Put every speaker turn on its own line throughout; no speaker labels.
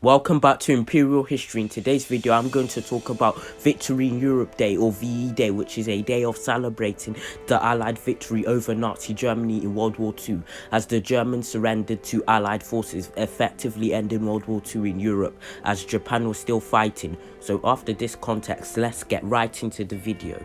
Welcome back to Imperial History. In today's video, I'm going to talk about Victory in Europe Day, or VE Day, which is a day of celebrating the Allied victory over Nazi Germany in World War II, as the Germans surrendered to Allied forces, effectively ending World War II in Europe, as Japan was still fighting. So after this context, let's get right into the video.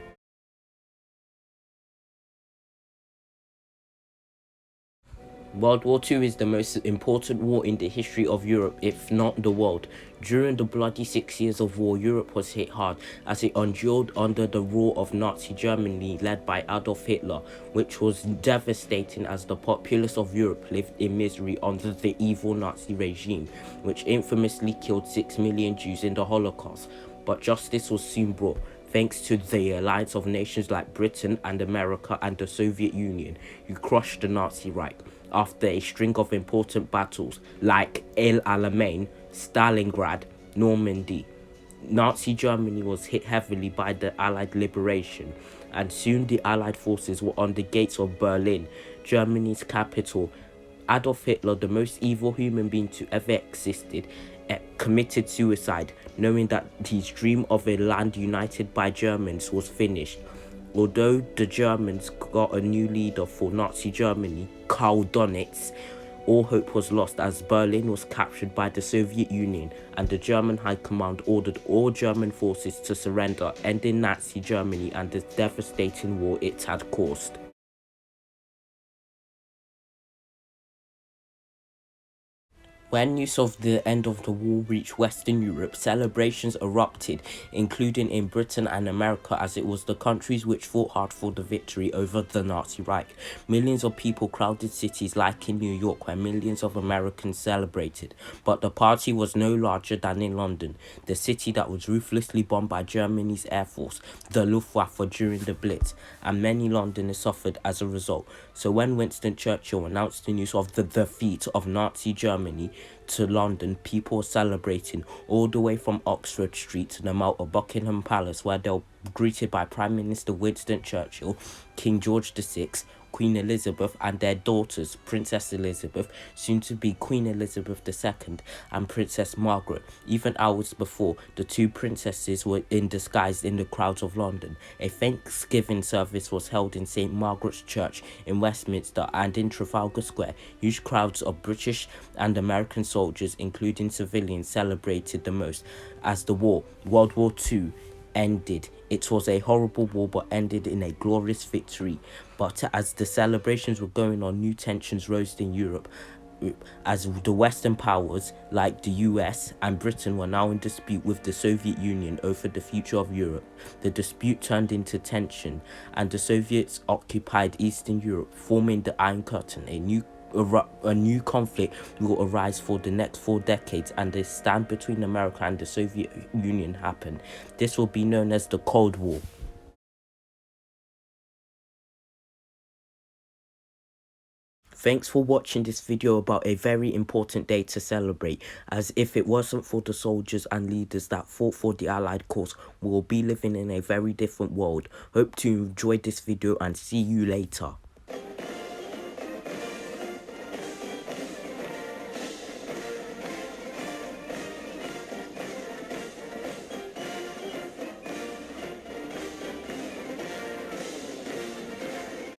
World War II is the most important war in the history of Europe, if not the world. During the bloody 6 years of war, Europe was hit hard as it endured under the rule of Nazi Germany led by Adolf Hitler, which was devastating as the populace of Europe lived in misery under the evil Nazi regime, which infamously killed 6 million Jews in the Holocaust. But justice was soon brought, thanks to the alliance of nations like Britain and America and the Soviet Union, who crushed the Nazi Reich after a string of important battles like El Alamein, Stalingrad, Normandy. Nazi Germany was hit heavily by the Allied liberation, and soon the Allied forces were on the gates of Berlin, Germany's capital. Adolf Hitler, the most evil human being to ever existed, committed suicide, knowing that his dream of a land united by Germans was finished. Although the Germans got a new leader for Nazi Germany, Karl Dönitz, all hope was lost as Berlin was captured by the Soviet Union, and the German High Command ordered all German forces to surrender, ending Nazi Germany and the devastating war it had caused. When news of the end of the war reached Western Europe, celebrations erupted, including in Britain and America, as it was the countries which fought hard for the victory over the Nazi Reich. Millions of people crowded cities like in New York, where millions of Americans celebrated. But the party was no larger than in London, the city that was ruthlessly bombed by Germany's air force, the Luftwaffe, during the Blitz, and many Londoners suffered as a result. So when Winston Churchill announced the news of the defeat of Nazi Germany to London, people were celebrating all the way from Oxford Street to the Mall of Buckingham Palace, where they were greeted by Prime Minister Winston Churchill, King George VI, Queen Elizabeth, and their daughters, Princess Elizabeth, soon to be Queen Elizabeth II, and Princess Margaret. Even hours before, the two princesses were in disguise in the crowds of London. A Thanksgiving service was held in St. Margaret's Church in Westminster, and in Trafalgar Square, huge crowds of British and American soldiers, including civilians, celebrated the most as the war, World War II, ended. It was a horrible war, but ended in a glorious victory. But as the celebrations were going on, new tensions rose in Europe, as the Western powers like the US and Britain were now in dispute with the Soviet Union over the future of Europe. The dispute turned into tension, and the Soviets occupied Eastern Europe, forming the Iron Curtain. A new conflict will arise for the next 4 decades, and a stand between America and the Soviet Union happened. This will be known as the Cold War. Thanks for watching this video about a very important day to celebrate, as if it wasn't for the soldiers and leaders that fought for the Allied cause, we will be living in a very different world. Hope to enjoy this video and see you later.